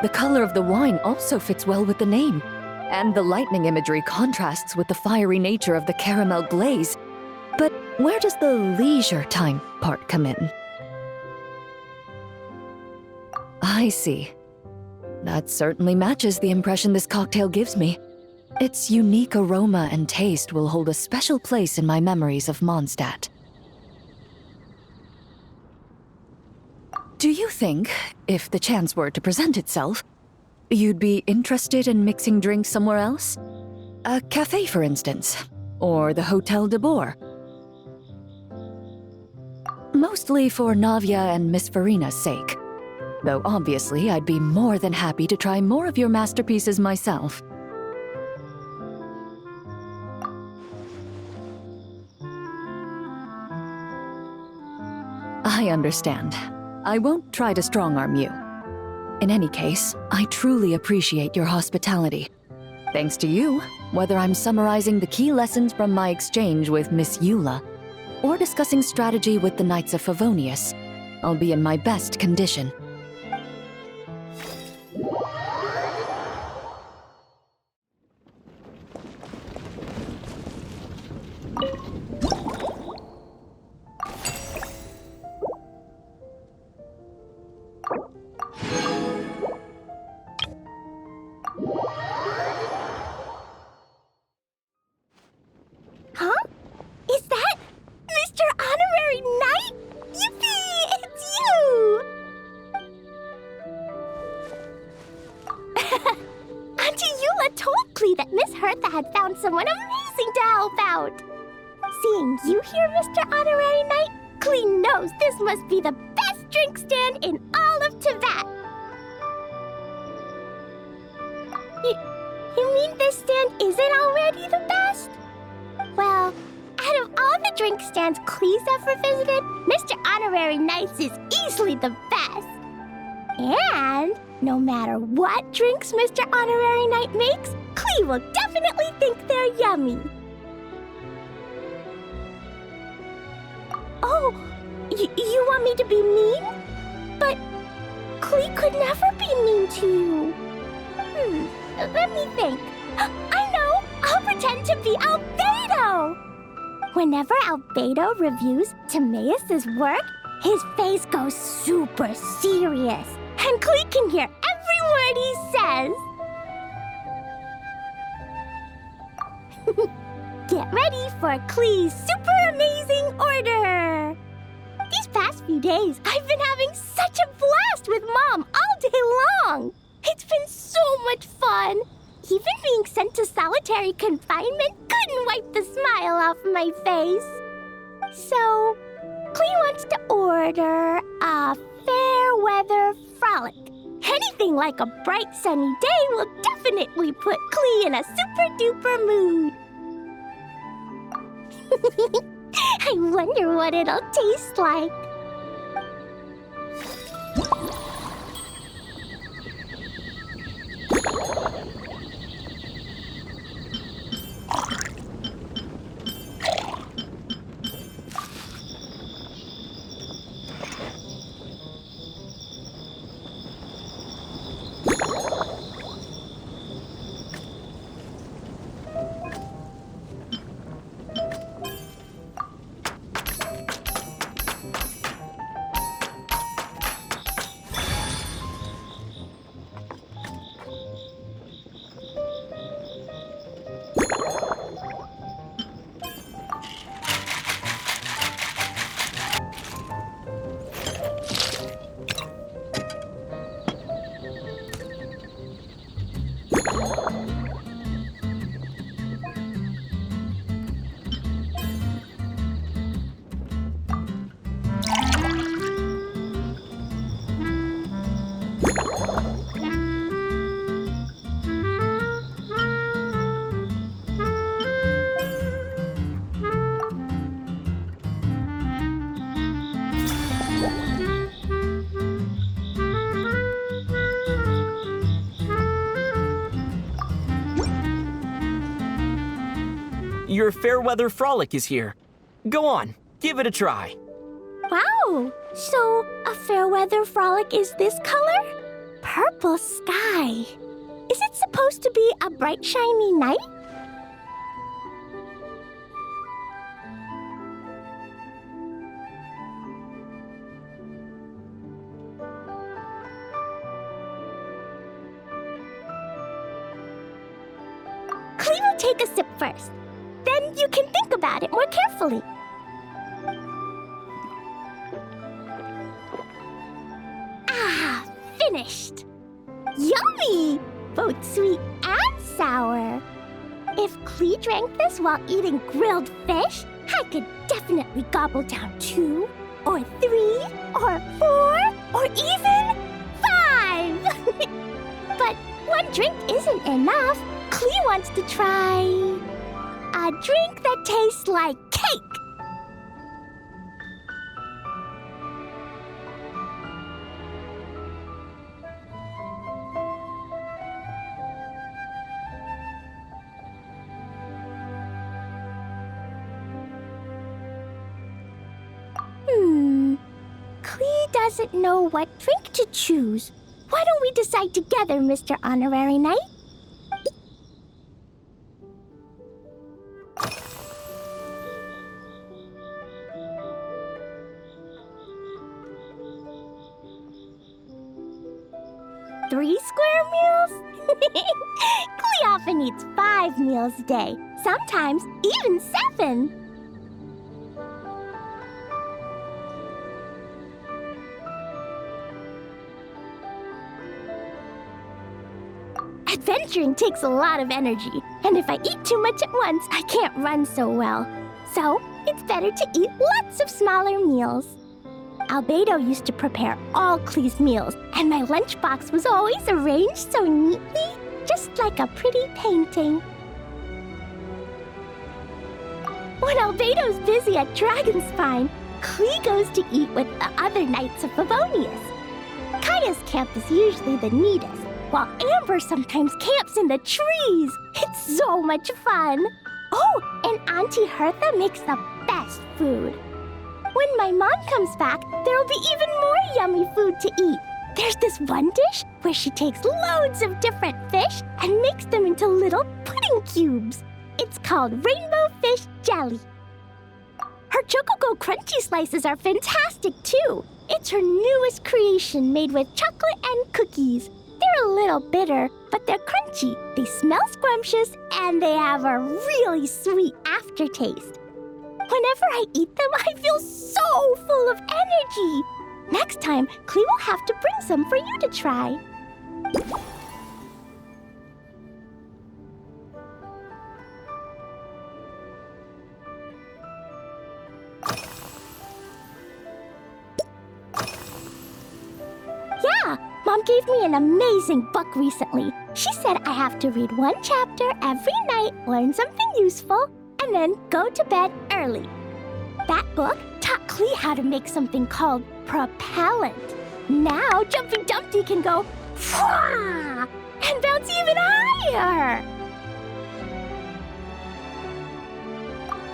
The color of the wine also fits well with the name. And the lightning imagery contrasts with the fiery nature of the caramel glaze. But where does the leisure time part come in? I see. That certainly matches the impression this cocktail gives me. Its unique aroma and taste will hold a special place in my memories of Mondstadt. Do you think, if the chance were to present itself, you'd be interested in mixing drinks somewhere else? A cafe, for instance, or the Hotel de Boer? Mostly for Navia and Miss Farina's sake. Though obviously I'd be more than happy to try more of your masterpieces myself. I understand. I won't try to strong-arm you. In any case, I truly appreciate your hospitality. Thanks to you, whether I'm summarizing the key lessons from my exchange with Miss Eula, or discussing strategy with the Knights of Favonius, I'll be in my best condition. Huh? Is that Mr. Honorary Knight? Yippee! It's you! Auntie Eula told Klee that Miss Hertha had found someone amazing to help out. Seeing you here, Mr. Honorary Knight, Klee knows this must be the best drink stand in all of Teyvat. You mean this stand isn't already the best? Well, out of all the drink stands Klee's ever visited, Mr. Honorary Knight's is easily the best. And no matter what drinks Mr. Honorary Knight makes, Klee will definitely think they're yummy. Oh, you want me to be mean? But Klee could never be mean to you. Let me think. I know! I'll pretend to be Albedo! Whenever Albedo reviews Timaeus' work, his face goes super serious, and Klee can hear every word he says. Get ready for Klee's super amazing order! These past few days, I've been having such a blast with Mom all day long! It's been so much fun! Even being sent to solitary confinement couldn't wipe the smile off my face. So, Klee wants to order a fair weather frolic. Anything like a bright sunny day will definitely put Klee in a super duper mood. I wonder what it'll taste like. Your Fairweather Frolic is here. Go on, give it a try. Wow! So, a fair weather frolic is this color? purple sky. Is it supposed to be a bright, shiny night? Clee will take a sip first. Then you can think about it more carefully. Ah, finished. Yummy! Both sweet and sour. If Clee drank this while eating grilled fish, I could definitely gobble down 2, or 3, or 4, or even 5! But one drink isn't enough. Clee wants to try a drink that tastes like cake. Clee doesn't know what drink to choose. Why don't we decide together, Mr. Honorary Knight? Three square meals? Clee often eats 5 meals a day, sometimes even 7. Adventuring takes a lot of energy, and if I eat too much at once, I can't run so well. So, it's better to eat lots of smaller meals. Albedo used to prepare all Clee's meals, and my lunchbox was always arranged so neatly, just like a pretty painting. When Albedo's busy at Dragonspine, Clee goes to eat with the other Knights of Favonius. Kaya's camp is usually the neatest, while Amber sometimes camps in the trees. It's so much fun. Oh, and Auntie Hertha makes the best food. When my mom comes back, there'll be even more yummy food to eat. There's this one dish where she takes loads of different fish and makes them into little pudding cubes. It's called rainbow fish jelly. Her Chocogo Crunchy slices are fantastic too. It's her newest creation made with chocolate and cookies. They're a little bitter, but they're crunchy. They smell scrumptious, and they have a really sweet aftertaste. Whenever I eat them, I feel so full of energy. Next time, Clee will have to bring some for you to try. Yeah, Mom gave me an amazing book recently. She said I have to read one chapter every night, learn something useful, and then go to bed early. That book taught Clee how to make something called propellant. Now Jumpy Dumpty can go Fwah! And bounce even higher.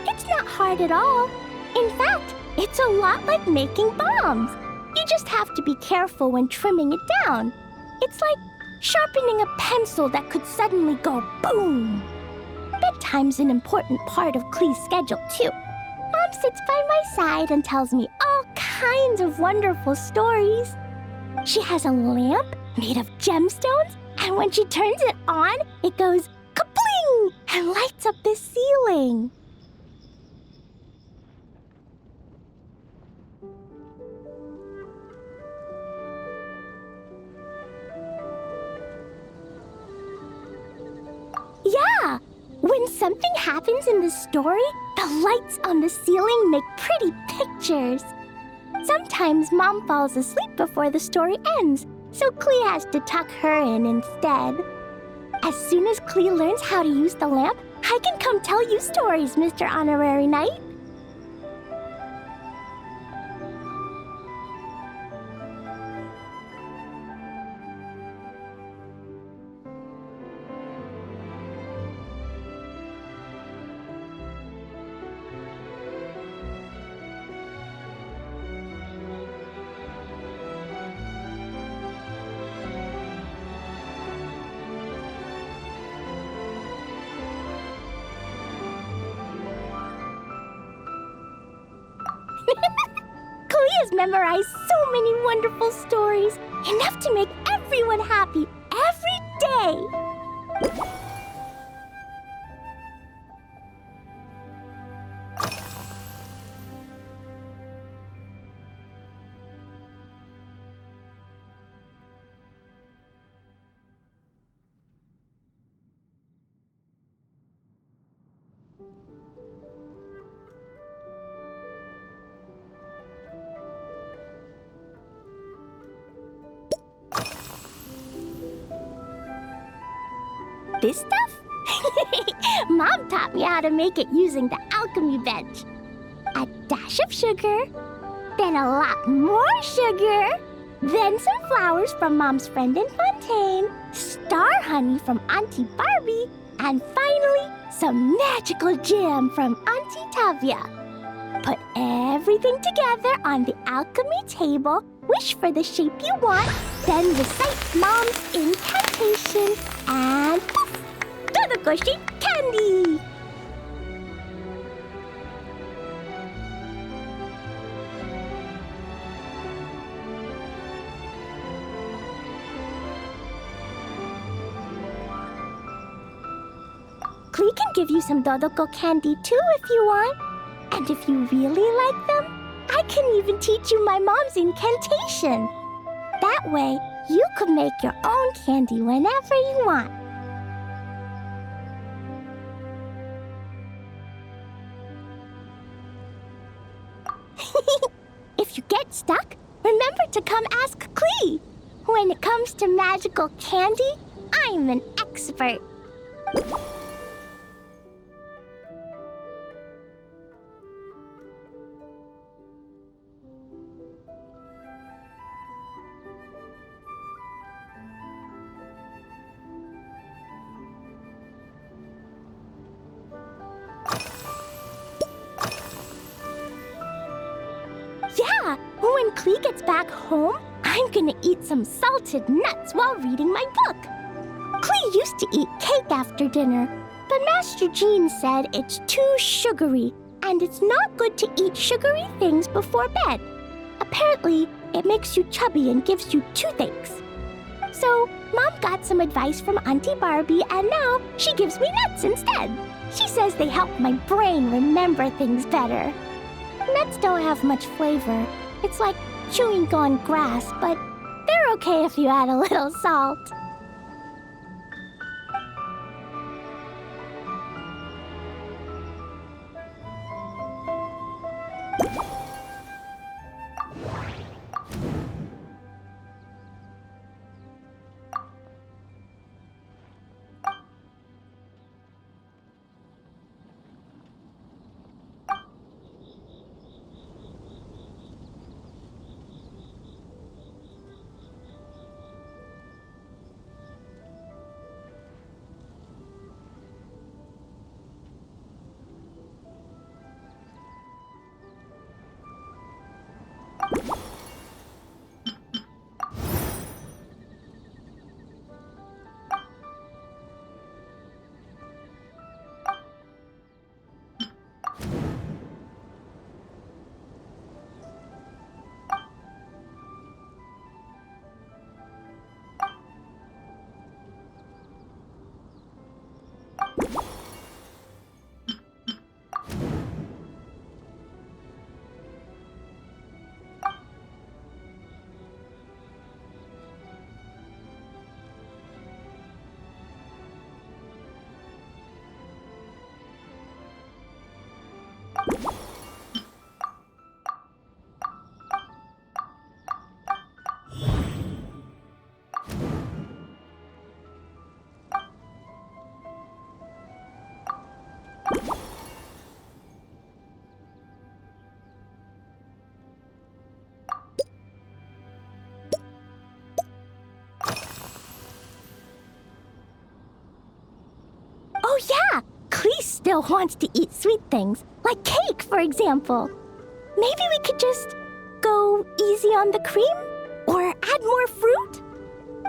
It's not hard at all. In fact, it's a lot like making bombs. You just have to be careful when trimming it down. It's like sharpening a pencil that could suddenly go boom. Bedtime's an important part of Clee's schedule, too. Mom sits by my side and tells me all kinds of wonderful stories. She has a lamp made of gemstones, and when she turns it on, it goes ka-bling and lights up the ceiling. Yeah! When something happens in the story, the lights on the ceiling make pretty pictures. Sometimes Mom falls asleep before the story ends, so Clee has to tuck her in instead. As soon as Clee learns how to use the lamp, I can come tell you stories, Mr. Honorary Knight. has memorized so many wonderful stories, enough to make everyone happy every day. This stuff? Mom taught me how to make it using the alchemy bench. A dash of sugar, then a lot more sugar, then some flowers from Mom's friend in Fontaine, star honey from Auntie Barbie, and finally, some magical jam from Auntie Tavia. Put everything together on the alchemy table, wish for the shape you want, then recite Mom's incantation, and poof! Todo-ko-shape candy! Klee can give you some Dodoko candy too if you want. And if you really like them, I can even teach you my mom's incantation. That way, you could make your own candy whenever you want. If you get stuck, remember to come ask Klee. When it comes to magical candy, I'm an expert. Yeah, when Klee gets back home, I'm gonna eat some salted nuts while reading my book. Klee used to eat cake after dinner, but Master Jean said it's too sugary, and it's not good to eat sugary things before bed. Apparently, it makes you chubby and gives you toothaches. So, Mom got some advice from Auntie Barbie, and now she gives me nuts instead. She says they help my brain remember things better. Nuts don't have much flavor. It's like chewing on grass, but they're okay if you add a little salt. Oh yeah, Klee still wants to eat sweet things, like cake, for example. Maybe we could just go easy on the cream? Or add more fruit?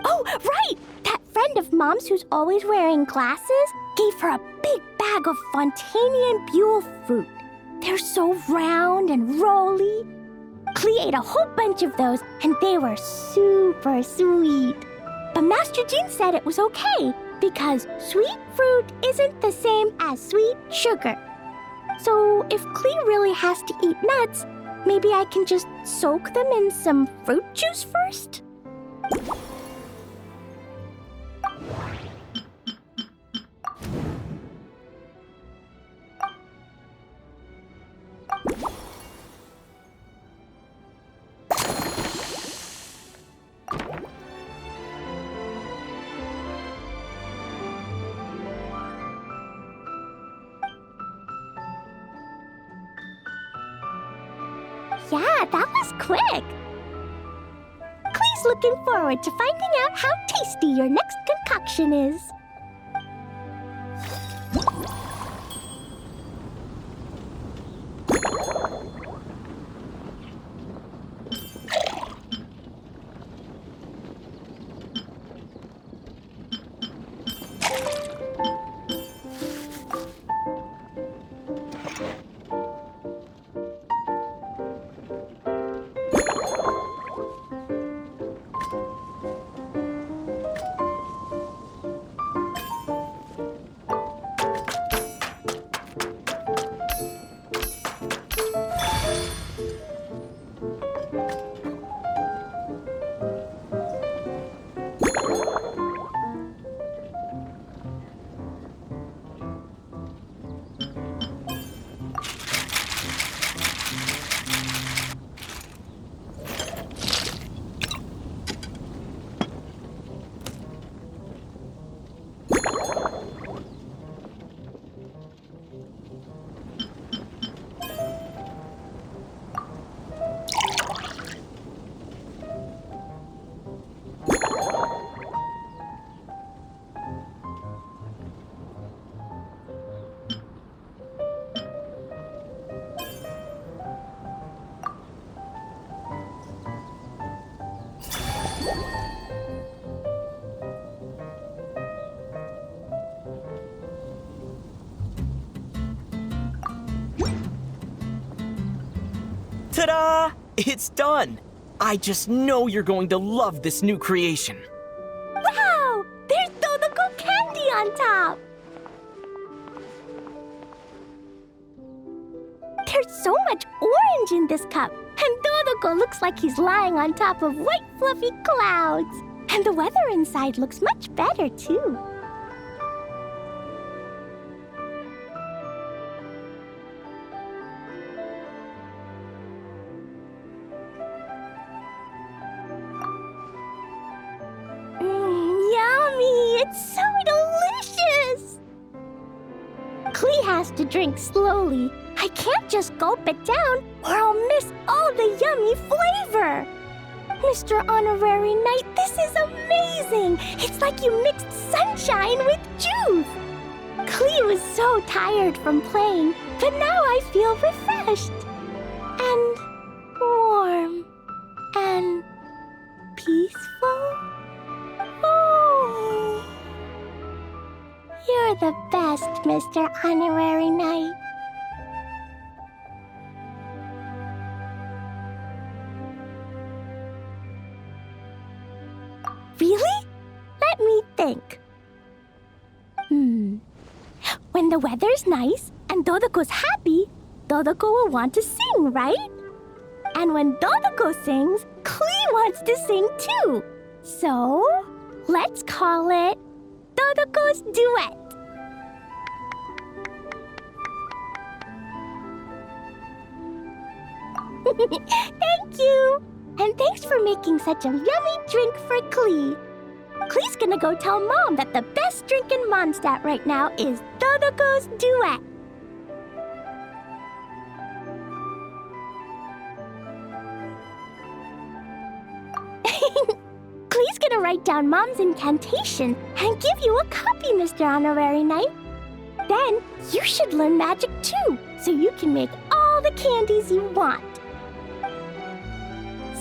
Oh, right! That friend of Mom's who's always wearing glasses gave her a big bag of Fontainian Buell fruit. They're so round and rolly. Klee ate a whole bunch of those, and they were super sweet. But Master Jean said it was okay, because sweet fruit isn't the same as sweet sugar. So if Klee really has to eat nuts, maybe I can just soak them in some fruit juice first? Yeah, that was quick. Klee's looking forward to finding out how tasty your next concoction is. Ta-da! It's done! I just know you're going to love this new creation. Wow! There's Dodoco candy on top! There's so much orange in this cup, and Dodoco looks like he's lying on top of white fluffy clouds. And the weather inside looks much better, too. Yummy! It's so delicious! Klee has to drink slowly. I can't just gulp it down, or I'll miss all the yummy flavor. Mr. Honorary Knight, this is amazing! It's like you mixed sunshine with juice! Klee was so tired from playing, but now I feel refreshed. And warm. And peaceful. Oh. You're the best, Mr. Honorary Knight. Really? Let me think. When the weather's nice and Dodoco's happy, Dodoco will want to sing, right? And when Dodoco sings, Klee wants to sing too. So, let's call it Dodoco's Duet. Thank you! And thanks for making such a yummy drink for Klee. Klee's gonna go tell Mom that the best drink in Mondstadt right now is Dodoco's Duet. Klee's gonna write down Mom's incantation and give you a copy, Mr. Honorary Knight. Then you should learn magic too, so you can make all the candies you want.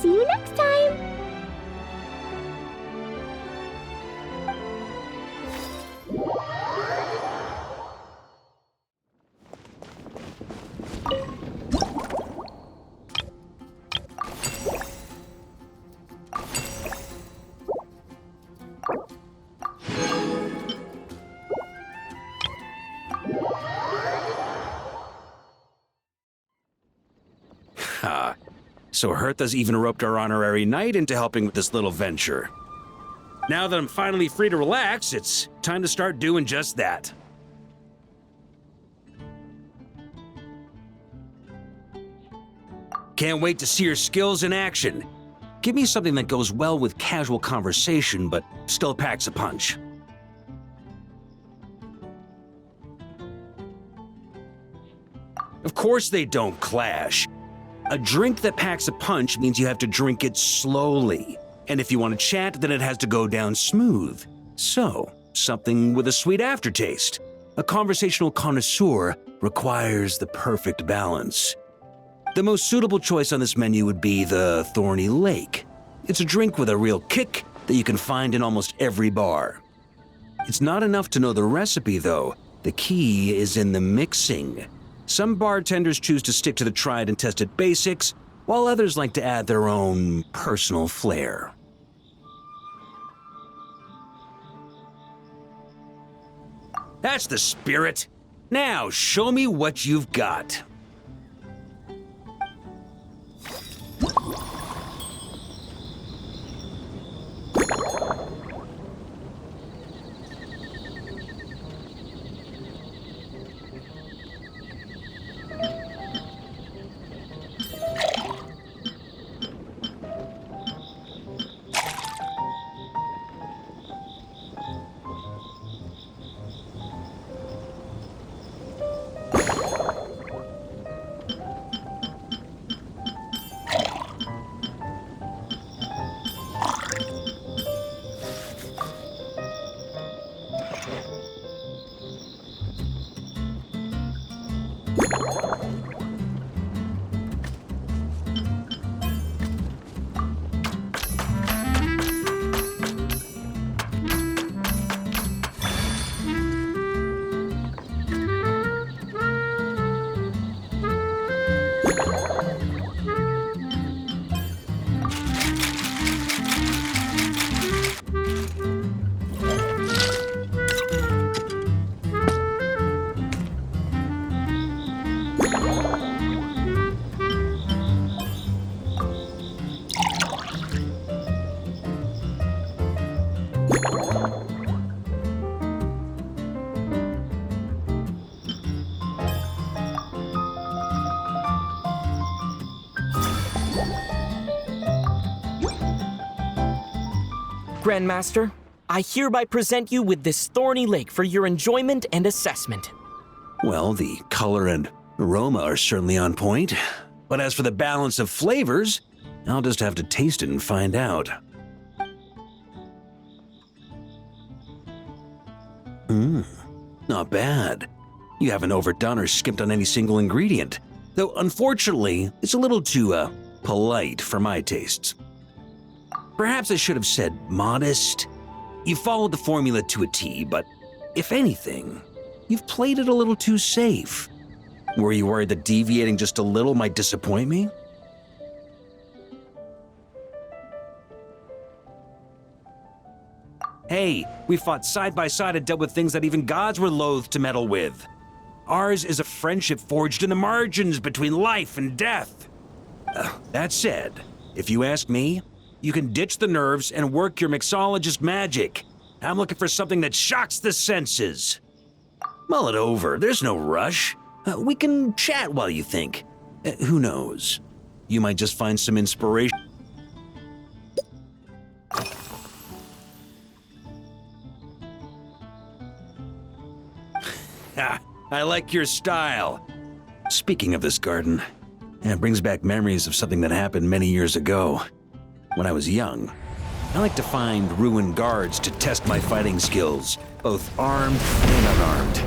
See you next time! so Hertha's even roped our honorary knight into helping with this little venture. Now that I'm finally free to relax, it's time to start doing just that. Can't wait to see your skills in action. Give me something that goes well with casual conversation, but still packs a punch. Of course they don't clash. A drink that packs a punch means you have to drink it slowly. And if you want to chat, then it has to go down smooth. So, something with a sweet aftertaste. A conversational connoisseur requires the perfect balance. The most suitable choice on this menu would be the Thorny Lake. It's a drink with a real kick that you can find in almost every bar. It's not enough to know the recipe, though. The key is in the mixing. Some bartenders choose to stick to the tried and tested basics, while others like to add their own personal flair. That's the spirit. Now, show me what you've got. Grandmaster, I hereby present you with this Thorny Lake for your enjoyment and assessment. Well, the color and aroma are certainly on point. But as for the balance of flavors, I'll just have to taste it and find out. Not bad. You haven't overdone or skimped on any single ingredient. Though, unfortunately, it's a little too, polite for my tastes. Perhaps I should have said modest. You followed the formula to a T, but if anything, you've played it a little too safe. Were you worried that deviating just a little might disappoint me? Hey, we fought side by side and dealt with things that even gods were loath to meddle with. Ours is a friendship forged in the margins between life and death. That said, if you ask me, you can ditch the nerves and work your mixologist magic. I'm looking for something that shocks the senses. Mull it over, there's no rush. We can chat while you think. Who knows? You might just find some inspiration. I like your style. Speaking of this garden, it brings back memories of something that happened many years ago. When I was young, I like to find ruined guards to test my fighting skills, both armed and unarmed.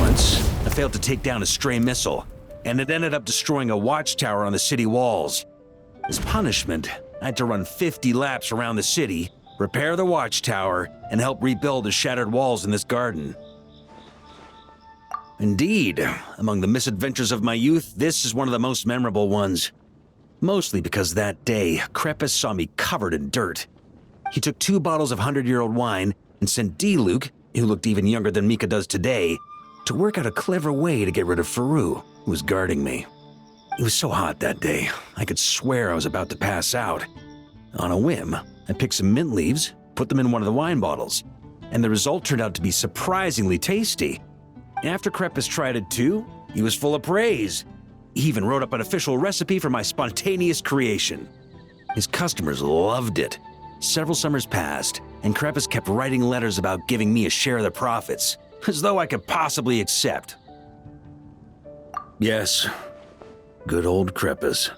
Once, I failed to take down a stray missile, and it ended up destroying a watchtower on the city walls. As punishment, I had to run 50 laps around the city, repair the watchtower, and help rebuild the shattered walls in this garden. Indeed, among the misadventures of my youth, this is one of the most memorable ones. Mostly because that day, Crepus saw me covered in dirt. He took 2 bottles of 100-year-old wine and sent D-Luke, who looked even younger than Mika does today, to work out a clever way to get rid of Faru, who was guarding me. It was so hot that day, I could swear I was about to pass out. On a whim, I picked some mint leaves, put them in one of the wine bottles, and the result turned out to be surprisingly tasty. After Krepis tried it too, he was full of praise. He even wrote up an official recipe for my spontaneous creation. His customers loved it. Several summers passed, and Krepis kept writing letters about giving me a share of the profits, as though I could possibly accept. Yes, good old Krepis.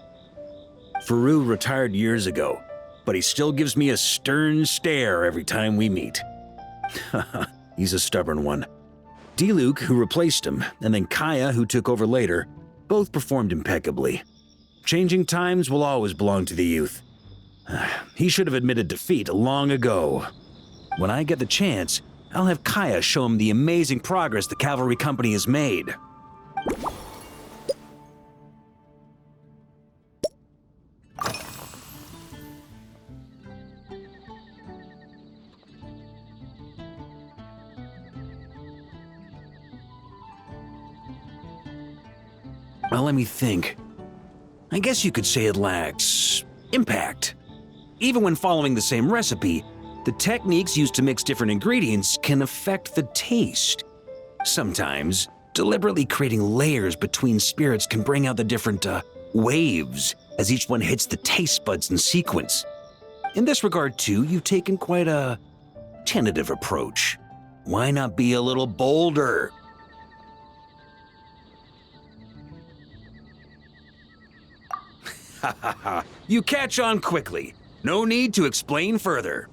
Faru retired years ago, but he still gives me a stern stare every time we meet. He's a stubborn one. Diluc, who replaced him, and then Kaya, who took over later, both performed impeccably. Changing times will always belong to the youth. He should have admitted defeat long ago. When I get the chance, I'll have Kaya show him the amazing progress the cavalry company has made. Well, let me think. I guess you could say it lacks impact. Even when following the same recipe, the techniques used to mix different ingredients can affect the taste. Sometimes, deliberately creating layers between spirits can bring out the different waves as each one hits the taste buds in sequence. In this regard, too, you've taken quite a tentative approach. Why not be a little bolder? Ha ha ha. You catch on quickly. No need to explain further.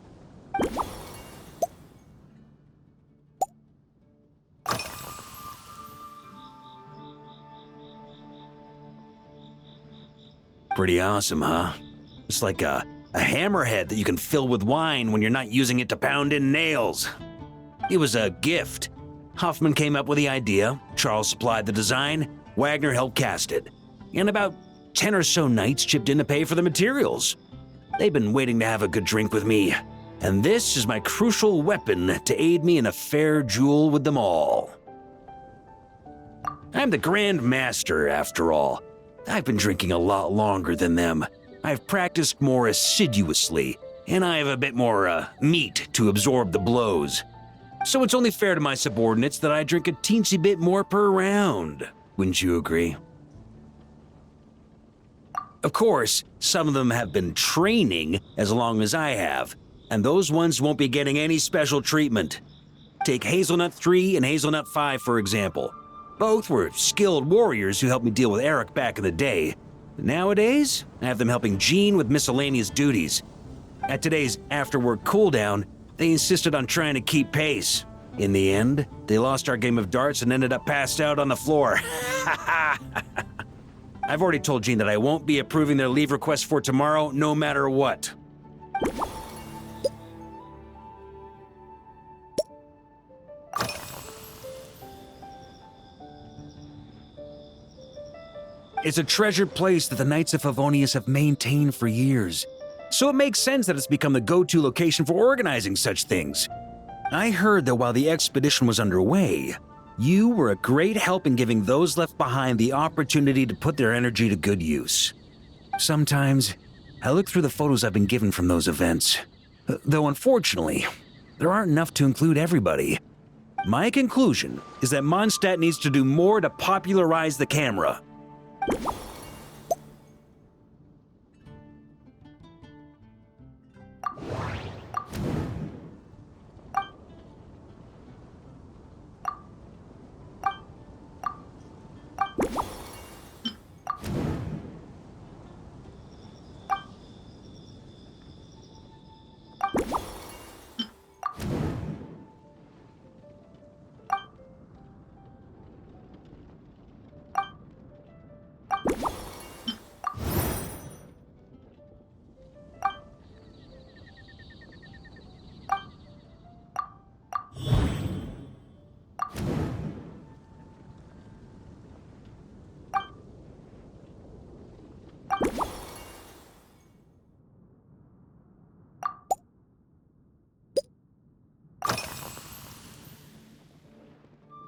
Pretty awesome, huh? It's like a hammerhead that you can fill with wine when you're not using it to pound in nails. It was a gift. Hoffman came up with the idea, Charles supplied the design, Wagner helped cast it. And about 10 or so knights chipped in to pay for the materials. They've been waiting to have a good drink with me, and this is my crucial weapon to aid me in a fair duel with them all. I'm the Grand Master, after all. I've been drinking a lot longer than them. I've practiced more assiduously, and I have a bit more meat to absorb the blows. So it's only fair to my subordinates that I drink a teensy bit more per round. Wouldn't you agree? Of course, some of them have been training as long as I have, and those ones won't be getting any special treatment. Take Hazelnut 3 and Hazelnut 5, for example. Both were skilled warriors who helped me deal with Eric back in the day. Nowadays, I have them helping Jean with miscellaneous duties. At today's after-work cooldown, they insisted on trying to keep pace. In the end, they lost our game of darts and ended up passed out on the floor. I've already told Jean that I won't be approving their leave request for tomorrow, no matter what. It's a treasured place that the Knights of Favonius have maintained for years, so it makes sense that it's become the go-to location for organizing such things. I heard that while the expedition was underway, you were a great help in giving those left behind the opportunity to put their energy to good use. Sometimes, I look through the photos I've been given from those events, though unfortunately, there aren't enough to include everybody. My conclusion is that Mondstadt needs to do more to popularize the camera.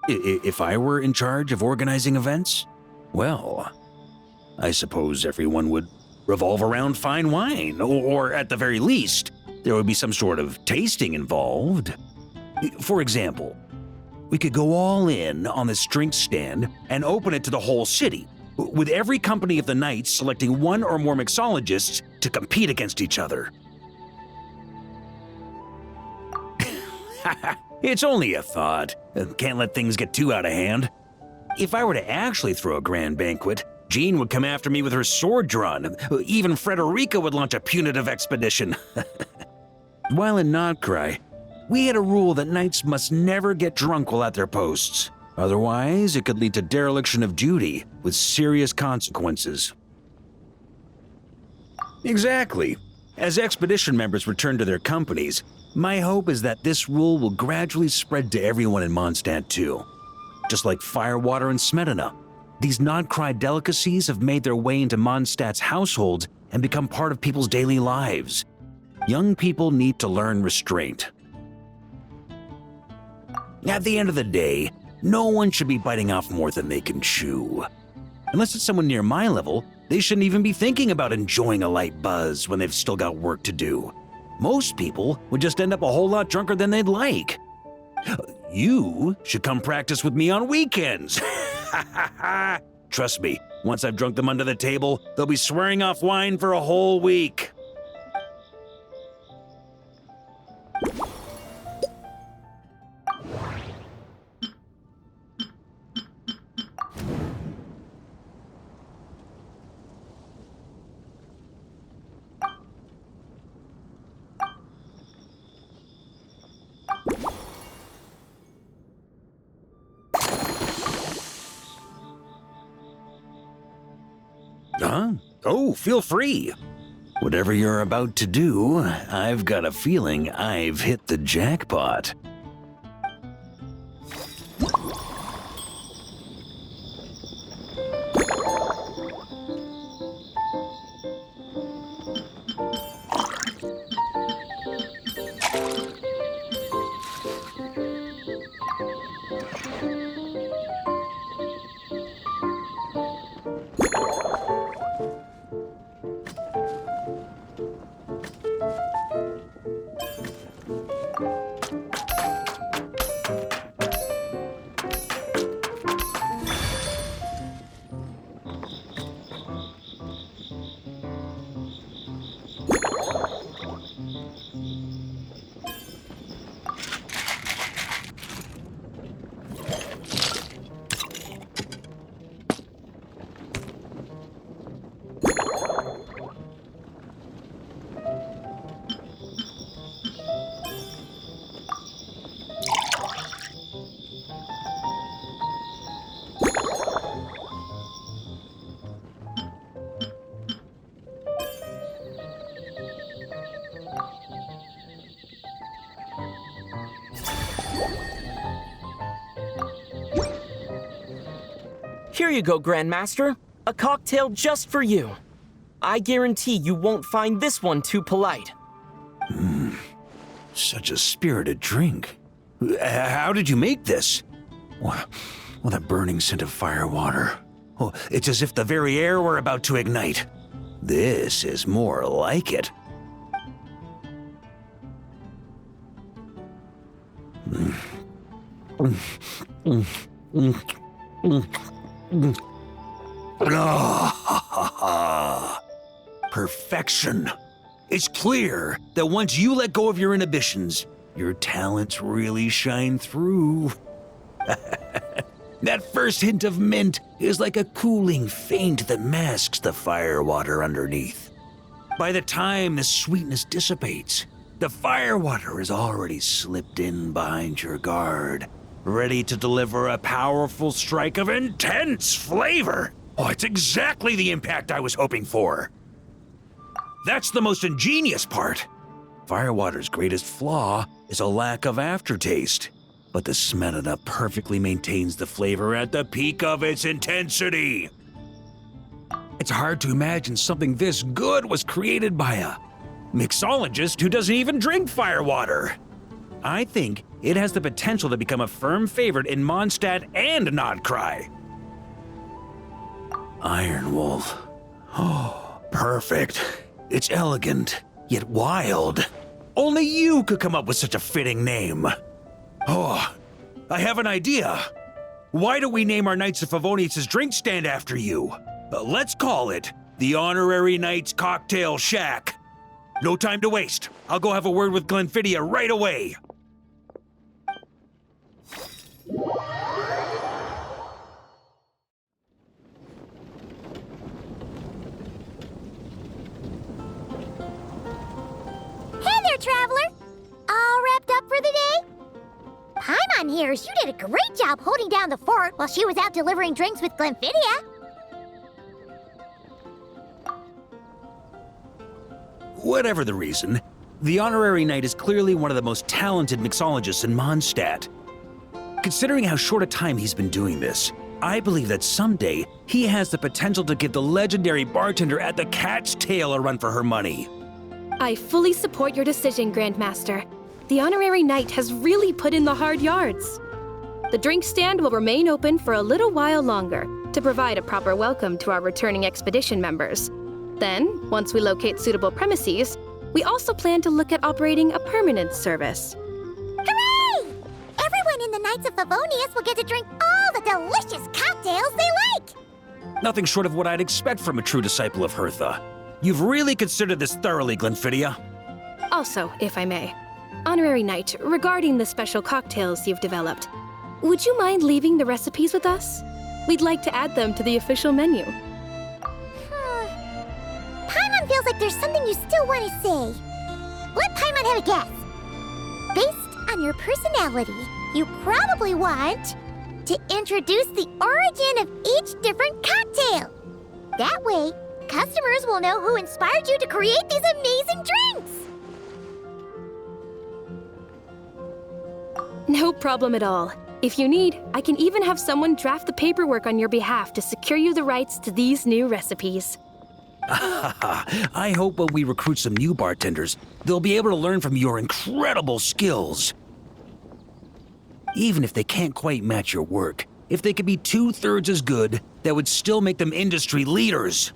If I were in charge of organizing events, well, I suppose everyone would revolve around fine wine, or at the very least, there would be some sort of tasting involved. For example, we could go all in on this drink stand and open it to the whole city, with every company of the night selecting one or more mixologists to compete against each other. It's only a thought. Can't let things get too out of hand. If I were to actually throw a grand banquet, Jean would come after me with her sword drawn. Even Frederica would launch a punitive expedition. While in Nodcry, we had a rule that knights must never get drunk while at their posts. Otherwise, it could lead to dereliction of duty with serious consequences. Exactly. As expedition members return to their companies, my hope is that this rule will gradually spread to everyone in Mondstadt too. Just like firewater and Smetana, these Nodcry delicacies have made their way into Mondstadt's households and become part of people's daily lives. Young people need to learn restraint. At the end of the day, no one should be biting off more than they can chew. Unless it's someone near my level, they shouldn't even be thinking about enjoying a light buzz when they've still got work to do. Most people would just end up a whole lot drunker than they'd like. You should come practice with me on weekends. Trust me, once I've drunk them under the table, they'll be swearing off wine for a whole week. Huh? Oh, feel free. Whatever you're about to do, I've got a feeling I've hit the jackpot. Here you go, Grandmaster. A cocktail just for you. I guarantee you won't find this one too polite. Such a spirited drink. How did you make this? Well, that burning scent of firewater. Oh, it's as if the very air were about to ignite. This is more like it. Perfection. It's clear that once you let go of your inhibitions, your talents really shine through. That first hint of mint is like a cooling feint that masks the firewater underneath. By the time the sweetness dissipates, the firewater is already slipped in behind your guard, ready to deliver a powerful strike of intense flavor. Oh, it's exactly the impact I was hoping for. That's the most ingenious part. Firewater's greatest flaw is a lack of aftertaste, but the Smetana perfectly maintains the flavor at the peak of its intensity. It's hard to imagine something this good was created by a mixologist who doesn't even drink firewater. I think it has the potential to become a firm favorite in Mondstadt and Nodcry. Iron Wolf. Oh, perfect. It's elegant, yet wild. Only you could come up with such a fitting name. Oh, I have an idea. Why don't we name our Knights of Favonius' drink stand after you? Let's call it the Honorary Knights Cocktail Shack. No time to waste. I'll go have a word with Glenfiddich right away. Hey there, traveler! All wrapped up for the day? Paimon hears you did a great job holding down the fort while she was out delivering drinks with Glenfiddich. Whatever the reason, the Honorary Knight is clearly one of the most talented mixologists in Mondstadt. Considering how short a time he's been doing this, I believe that someday he has the potential to give the legendary bartender at the Cat's Tail a run for her money. I fully support your decision, Grandmaster. The Honorary Knight has really put in the hard yards. The drink stand will remain open for a little while longer to provide a proper welcome to our returning expedition members. Then, once we locate suitable premises, we also plan to look at operating a permanent service. Hooray! Everyone in the Knights of Favonius will get to drink all the delicious cocktails they like! Nothing short of what I'd expect from a true disciple of Hertha. You've really considered this thoroughly, Glenfiddich. Also, if I may, Honorary Knight, regarding the special cocktails you've developed, would you mind leaving the recipes with us? We'd like to add them to the official menu. Paimon feels like there's something you still want to say. Let Paimon have a guess. Based on your personality, you probably want to introduce the origin of each different cocktail. That way, customers will know who inspired you to create these amazing drinks. No problem at all. If you need, I can even have someone draft the paperwork on your behalf to secure you the rights to these new recipes. I hope when we recruit some new bartenders, they'll be able to learn from your incredible skills. Even if they can't quite match your work, if they could be 2/3 as good, that would still make them industry leaders.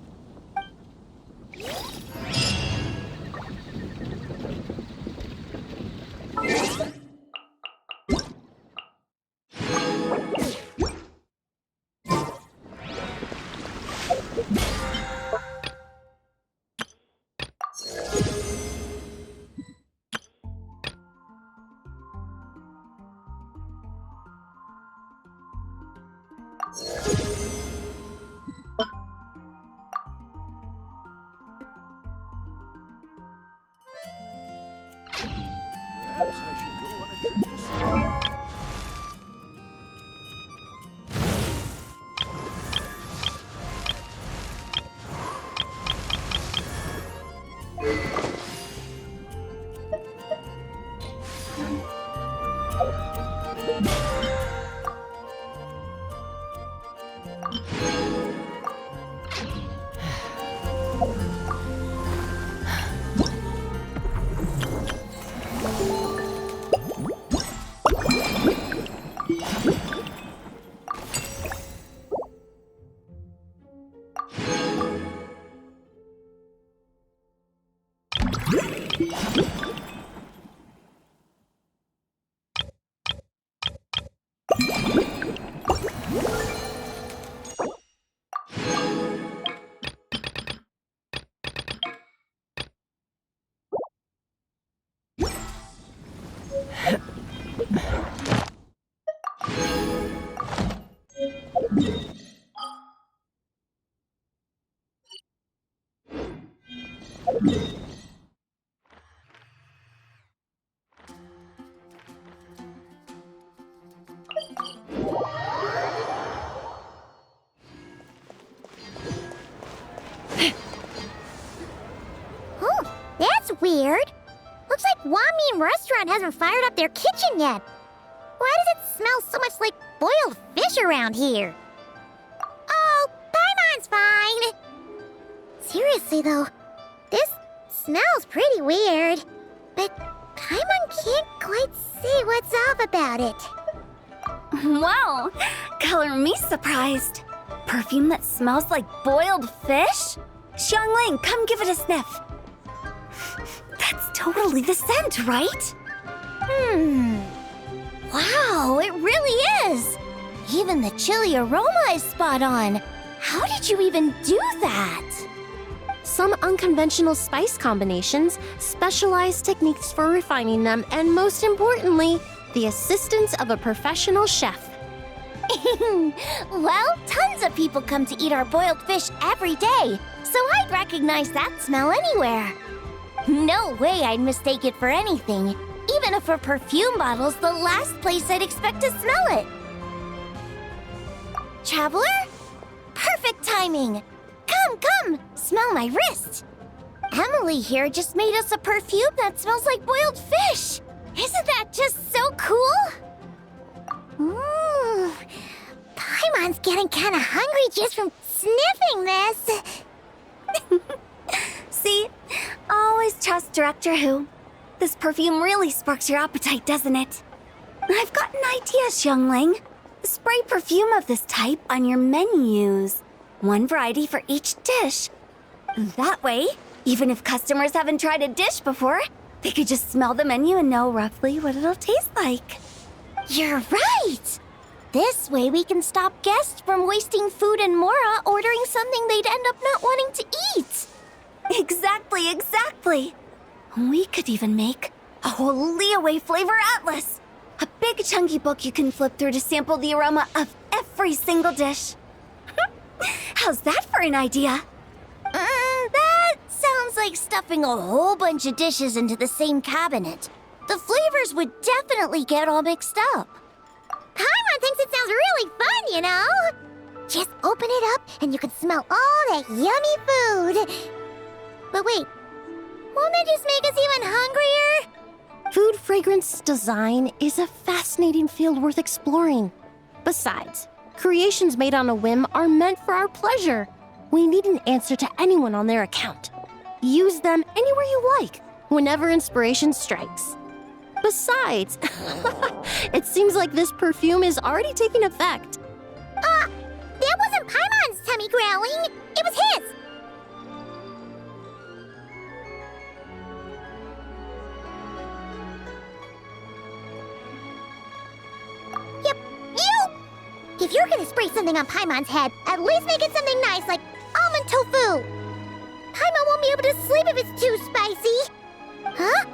That's weird. Looks like Wamin Restaurant hasn't fired up their kitchen yet. Why does it smell so much like boiled fish around here? Oh, Paimon's fine. Seriously though, this smells pretty weird. But Paimon can't quite see what's off about it. Wow, color me surprised. Perfume that smells like boiled fish? Xiangling, come give it a sniff. That's totally the scent, right? Wow, it really is. Even the chili aroma is spot on. How did you even do that? Some unconventional spice combinations, specialized techniques for refining them, and most importantly, the assistance of a professional chef. Well, tons of people come to eat our boiled fish every day, so I'd recognize that smell anywhere. No way I'd mistake it for anything. Even if our perfume bottle's the last place I'd expect to smell it. Traveler? Perfect timing! Come, smell my wrist! Emily here just made us a perfume that smells like boiled fish! Isn't that just so cool? Ooh, Paimon's getting kinda hungry just from sniffing this! See? Always trust Director Who. This perfume really sparks your appetite, doesn't it? I've got an idea, Xiangling. Spray perfume of this type on your menus. One variety for each dish. That way, even if customers haven't tried a dish before, they could just smell the menu and know roughly what it'll taste like. You're right! This way we can stop guests from wasting food and Mora ordering something they'd end up not wanting to eat. Exactly. We could even make a whole Leeway flavor atlas. A big chunky book you can flip through to sample the aroma of every single dish. How's that for an idea? That sounds like stuffing a whole bunch of dishes into the same cabinet. The flavors would definitely get all mixed up. Paimon thinks it sounds really fun, you know? Just open it up and you can smell all that yummy food. But wait, won't that just make us even hungrier? Food fragrance design is a fascinating field worth exploring. Besides, creations made on a whim are meant for our pleasure. We need an answer to anyone on their account. Use them anywhere you like, whenever inspiration strikes. Besides, it seems like this perfume is already taking effect. That wasn't Paimon's tummy growling. It was his. Yep, you! If you're gonna spray something on Paimon's head, at least make it something nice like almond tofu. Paimon won't be able to sleep if it's too spicy. Huh?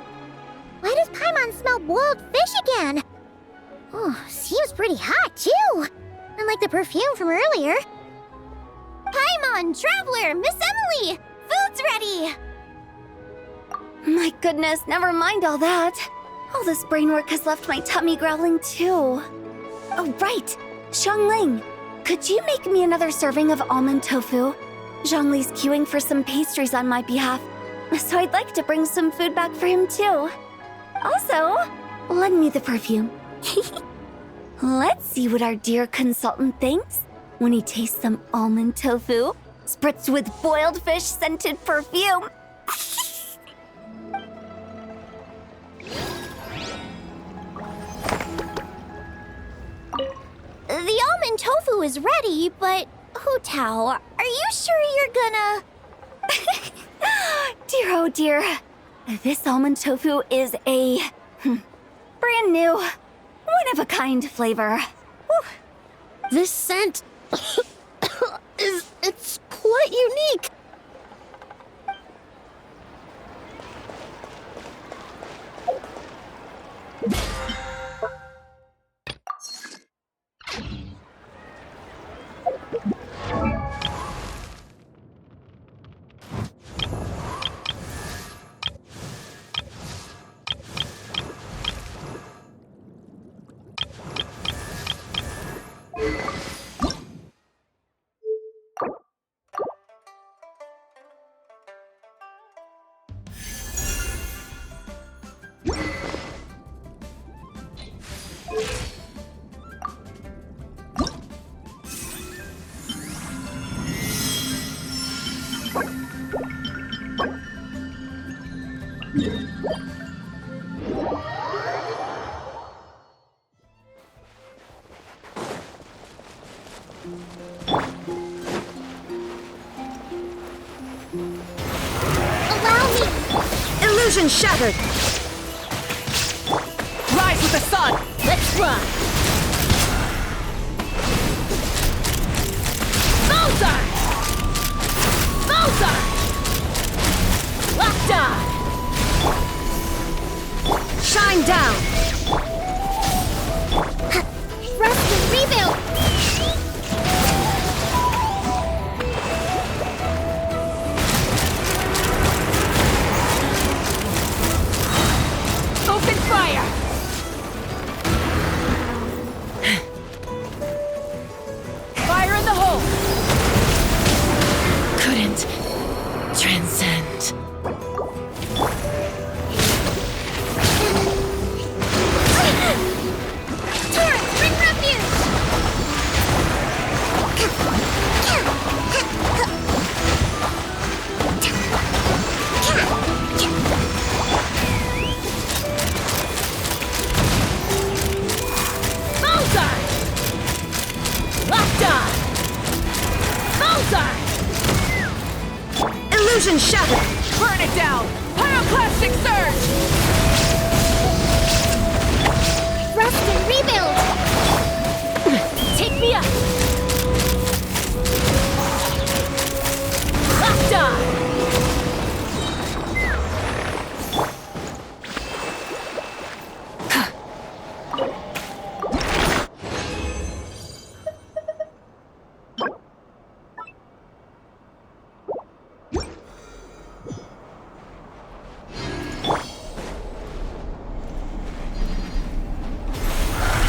Why does Paimon smell boiled fish again? Oh, seems pretty hot, too. Unlike the perfume from earlier. Paimon, Traveler, Miss Emily! Food's ready! My goodness, never mind all that. All this brain work has left my tummy growling, too. Oh, right. Xiangling, could you make me another serving of almond tofu? Zhongli's queuing for some pastries on my behalf, so I'd like to bring some food back for him, too. Also, lend me the perfume. Let's see what our dear consultant thinks when he tastes some almond tofu spritzed with boiled fish scented perfume. The almond tofu is ready, but Hu Tao, are you sure you're gonna... Dear, oh dear. This almond tofu is a brand new, one-of-a-kind flavor. Whew. This scent it's quite unique. Illusion shattered! Rise with the sun! Let's run! Bullseye! Bullseye! Locked on! Shine down! Rest and rebuild! Open fire! Fire in the hole! Couldn't transcend. Turret, bring refuge! Bullseye! Locked on! Bullseye! Illusion shattered! Burn it down! Pyroclastic surge! Rest and rebuild! Take me up! Locked on!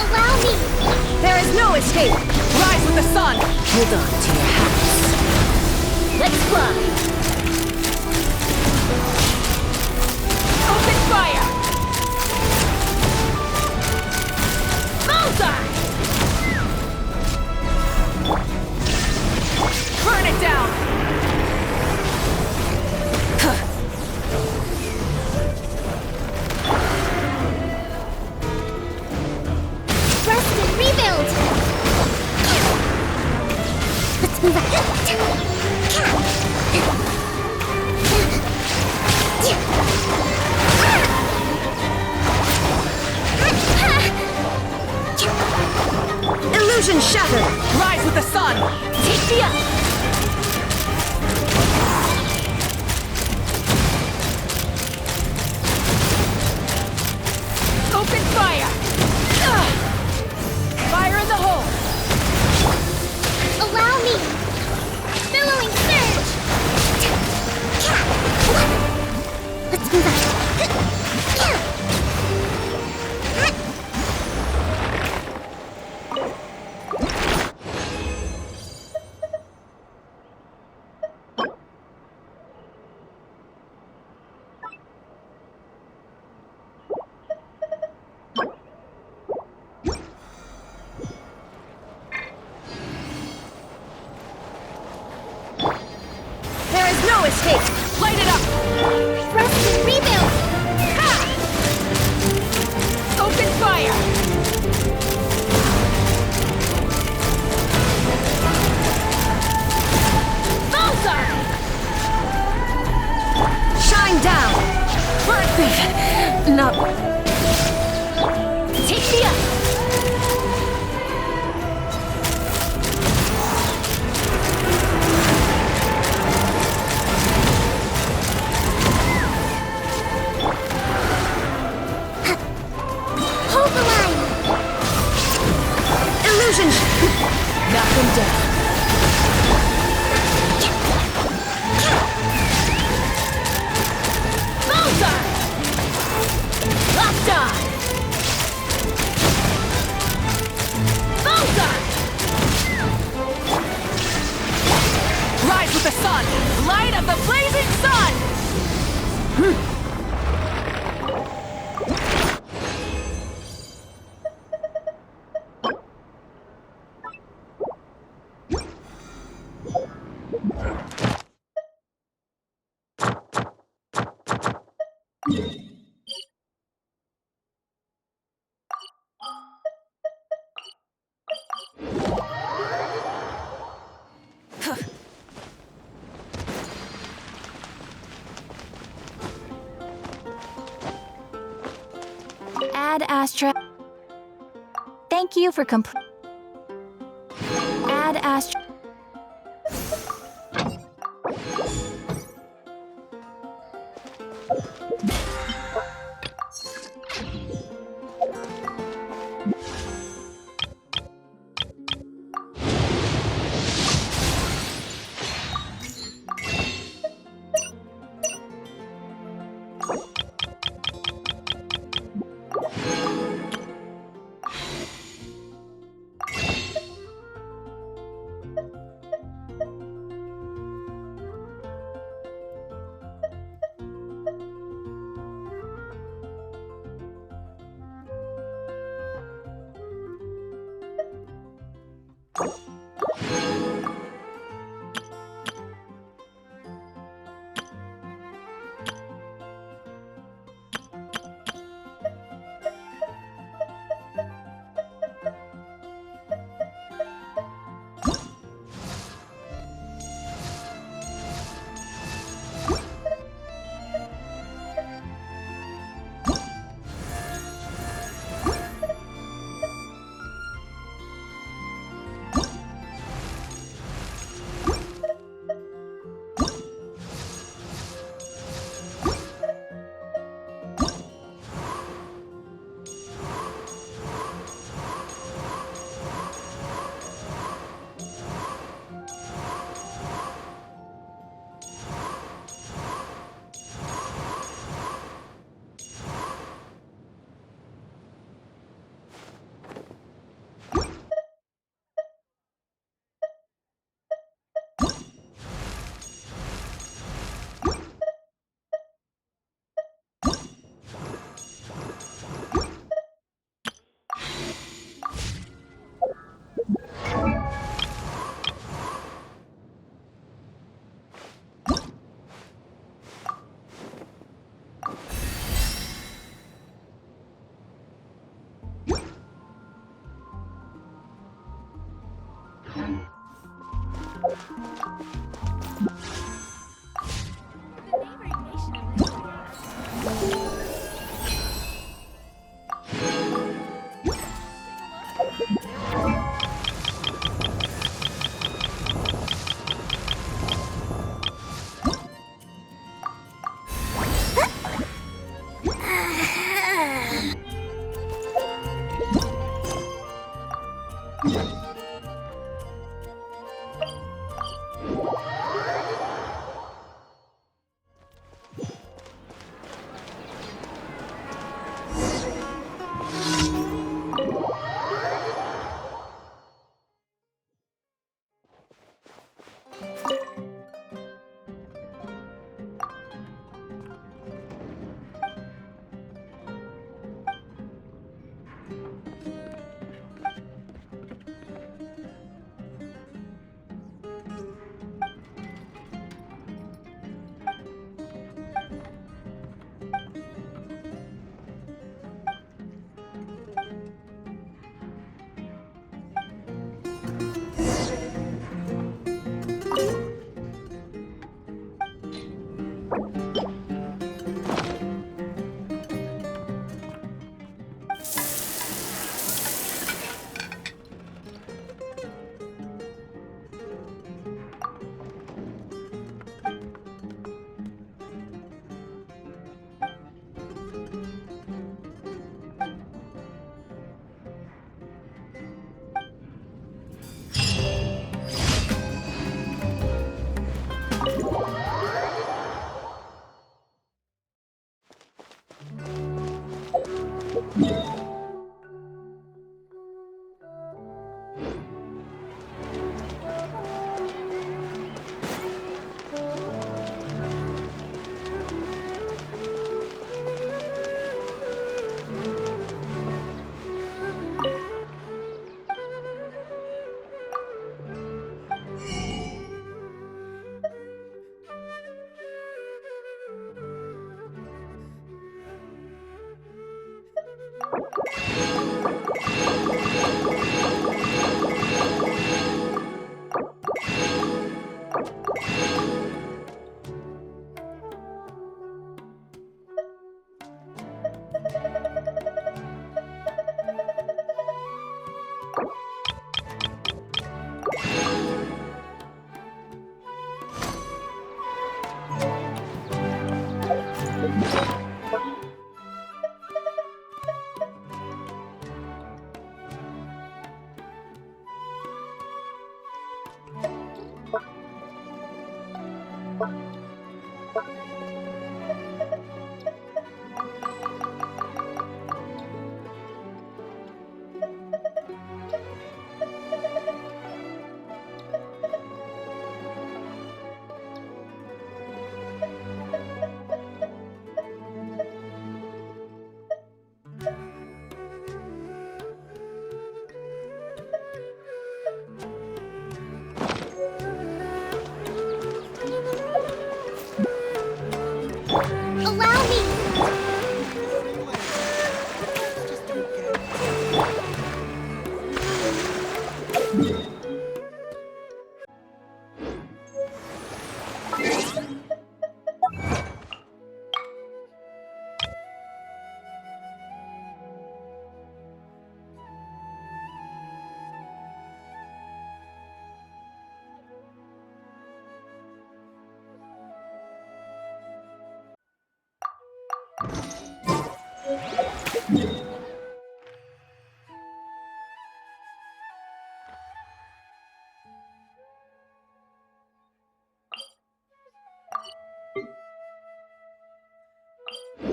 Allow me! There is no escape! Rise with the sun! Hold on to your hats. Let's fly! Open fire! Bullseye! Burn it down! Rest and rebuild! Let's move out! Illusion shattered! Rise with the sun! Take me up! Open fire! Fire in the hole! Allow me! Billowing surge! Let's move out! There is no escape! Light it up! Rest and rebuild! Open fire! Bullseye! Shine down! No. Take me up! Hold the line! Illusion Knock them down. Bullseye! Locked on! Bullseye! Rise with the sun! Light of the blazing sun! Add Astra. Thank you for Add Astra.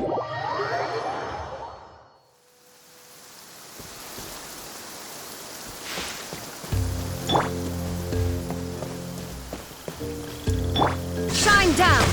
Shine down!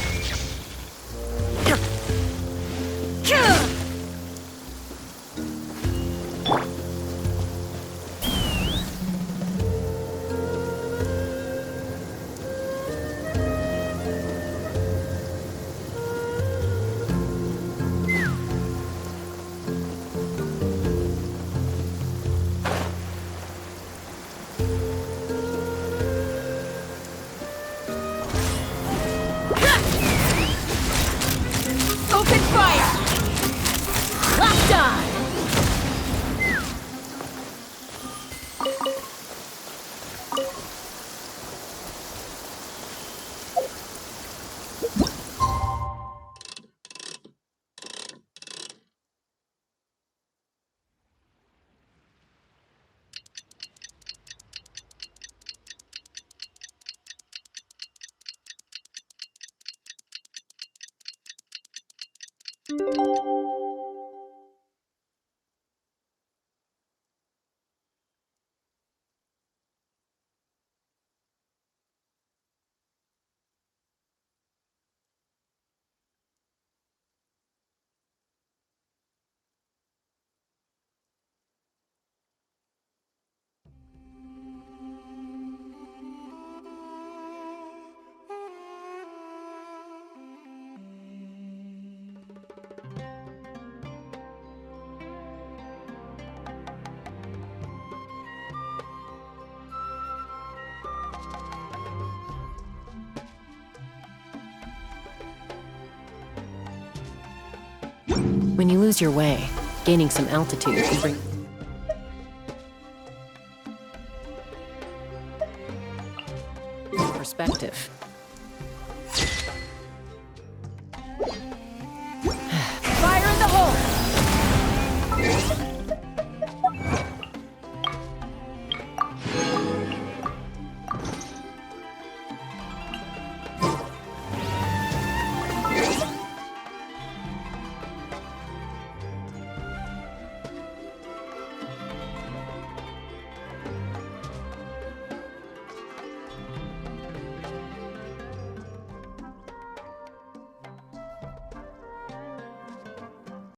Open fire! Locked on! When you lose your way, gaining some altitude can bring